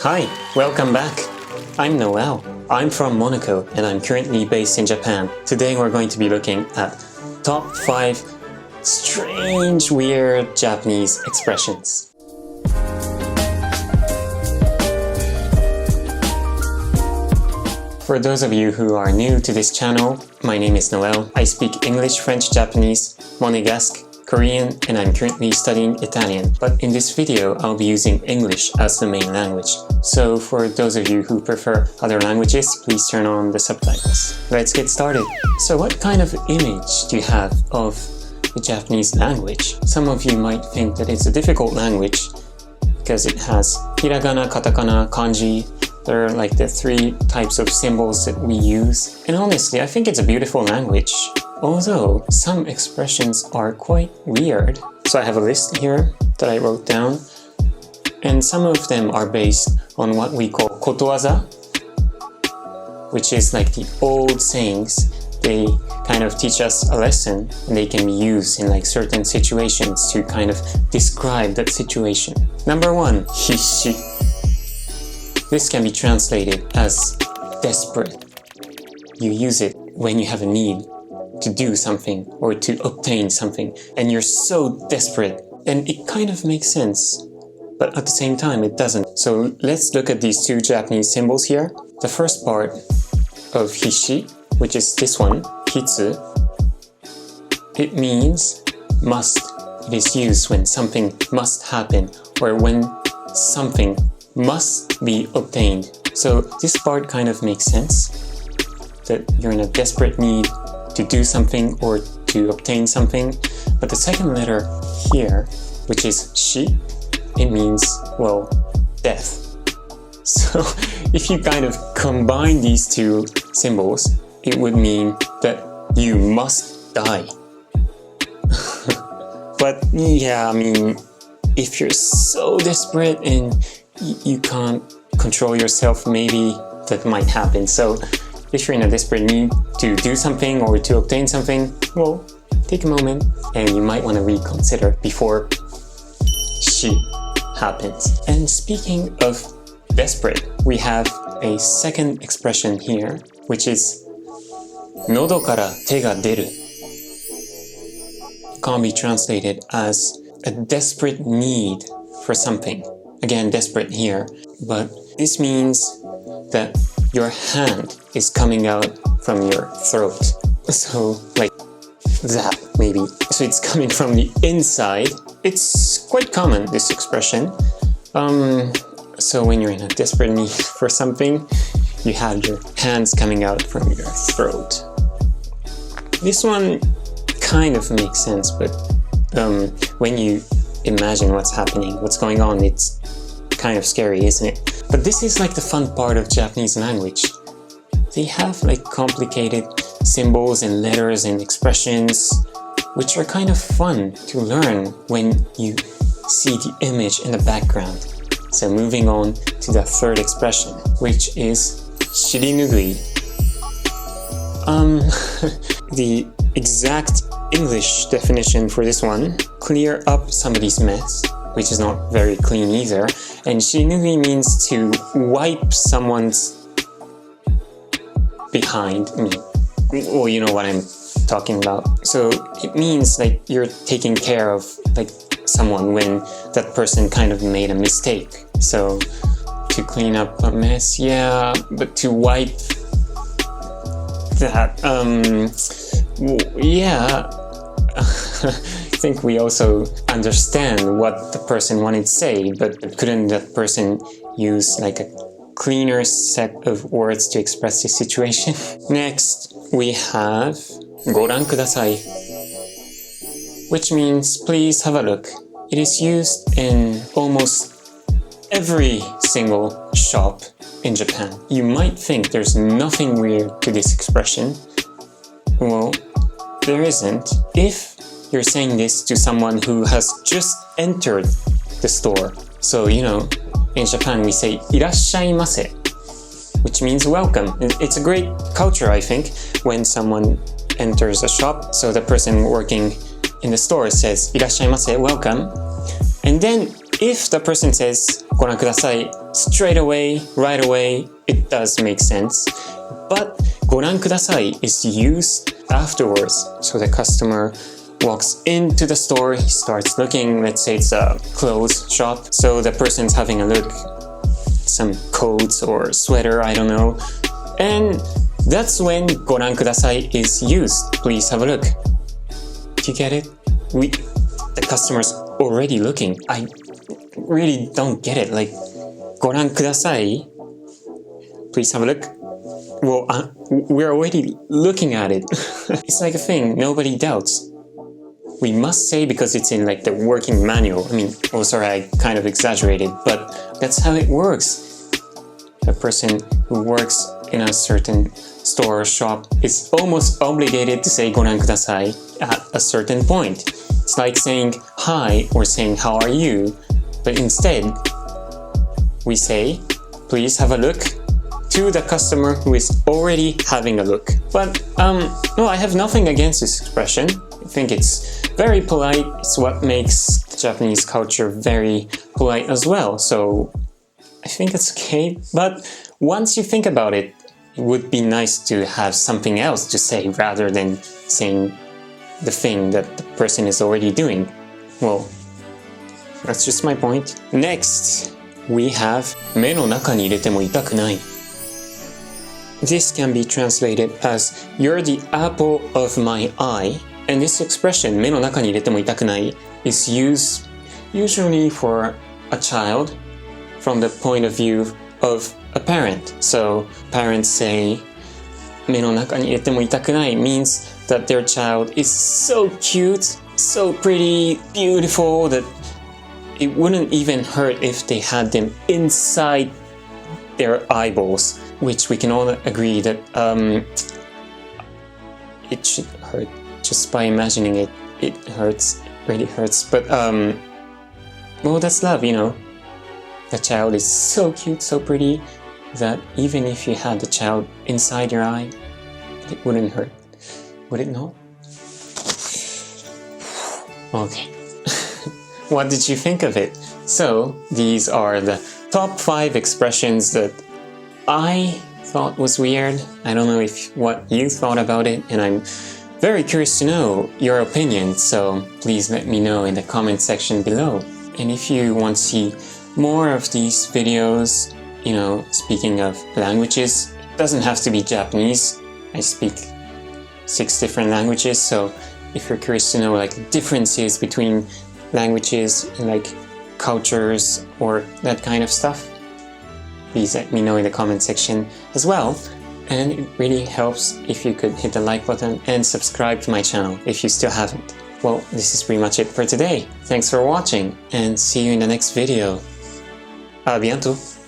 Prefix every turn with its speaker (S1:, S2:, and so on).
S1: Hi, welcome back. I'm Noël. I'm from Monaco and I'm currently based in Japan. Today we're going to be looking at top 5 strange, weird Japanese expressions. For those of you who are new to this channel, my name is Noël. I speak English, French, Japanese, Monegasque, Korean, and I'm currently studying Italian. But in this video, I'll be using English as the main language. So for those of you who prefer other languages, please turn on the subtitles. Let's get started. So what kind of image do you have of the Japanese language? Some of you might think that it's a difficult language because it has hiragana, katakana, kanji. They're like the 3 types of symbols that we use. And honestly, I think it's a beautiful language. Although, some expressions are quite weird. So I have a list here that I wrote down. And some of them are based on what we call kotowaza, which is like the old sayings. They kind of teach us a lesson and they can be used in like certain situations to kind of describe that situation. Number 1, hisshi. This can be translated as desperate. You use it when you have a need to do something or to obtain something and you're so desperate, and it kind of makes sense, but at the same time it doesn't. So let's look at these 2 Japanese symbols here. The first part of hisshi, which is this one, hitsu, it means must. It is used when something must happen or when something must be obtained. So this part kind of makes sense, that you're in a desperate need to do something or to obtain something. But the second letter here, which is shi, it means, well, death. So if you kind of combine these 2 symbols, it would mean that you must die. But yeah, I mean, if you're so desperate and you can't control yourself, maybe that might happen. So if you're in a desperate need to do something or to obtain something, well, take a moment and you might want to reconsider before shi happens. And speaking of desperate, we have a second expression here, which is nodo kara te ga deru. Can be translated as a desperate need for something. Again, desperate here, but this means that your hand is coming out from your throat. So like that, maybe. So it's coming from the inside. It's quite common, this expression. So when you're in a desperate need for something, you have your hands coming out from your throat. This one kind of makes sense, but when you imagine what's happening, what's going on, it's kind of scary, isn't it? But this is like the fun part of Japanese language. They have like complicated symbols and letters and expressions, which are kind of fun to learn when you see the image in the background. So moving on to the third expression, which is shirinugui. The exact English definition for this one: clear up somebody's mess, which is not very clean either. And shirinugui means to wipe someone's behind me. Well, you know what I'm talking about. So it means like you're taking care of like someone when that person kind of made a mistake. So to clean up a mess, yeah, but to wipe that, yeah. I think we also understand what the person wanted to say, but couldn't that person use like a cleaner set of words to express the situation? Next, we have goran kudasai, which means please have a look. It is used in almost every single shop in Japan. You might think there's nothing weird to this expression. Well, there isn't. If you're saying this to someone who has just entered the store. So, you know, in Japan we say irashaimase, which means welcome. It's a great culture, I think, when someone enters a shop. So the person working in the store says irashaimase, welcome. And then if the person says ご覧ください straight away, right away, it does make sense. But ご覧ください is used afterwards. So the customer walks into the store, he starts looking, let's say it's a clothes shop. So the person's having a look, some coats or sweater, I don't know. And that's when ご覧ください is used. Please have a look. Do you get it? The customer's already looking. I really don't get it. Like, ご覧ください Please have a look. Well, we're already looking at it. It's like a thing nobody doubts. We must say because it's in like the working manual. I mean, oh sorry, I kind of exaggerated, but that's how it works. A person who works in a certain store or shop is almost obligated to say ご覧ください at a certain point. It's like saying hi or saying how are you, but instead we say please have a look to the customer who is already having a look. But no, I have nothing against this expression. I think it's very polite. It's what makes Japanese culture very polite as well. So I think it's okay. But once you think about it, it would be nice to have something else to say rather than saying the thing that the person is already doing. Well, that's just my point. Next, we have 目の中に入れても痛くない. This can be translated as you're the apple of my eye. And this expression 目の中に入れても痛くない is used usually for a child from the point of view of a parent. So parents say 目の中に入れても痛くない means that their child is so cute, so pretty, beautiful that it wouldn't even hurt if they had them inside their eyeballs, which we can all agree that it should hurt. Just by imagining it, it hurts, it really hurts. But well, that's love, you know. The child is so cute, so pretty that even if you had the child inside your eye, it wouldn't hurt. Would it not? Okay. What did you think of it? So, these are the top 5 expressions that I thought was weird. I don't know what you thought about it, and I'm very curious to know your opinion, so please let me know in the comment section below. And if you want to see more of these videos, you know, speaking of languages, it doesn't have to be Japanese. I speak 6 different languages, so if you're curious to know like differences between languages and like cultures or that kind of stuff, please let me know in the comment section as well. And it really helps if you could hit the like button and subscribe to my channel if you still haven't. Well, this is pretty much it for today. Thanks for watching and see you in the next video. A bientôt!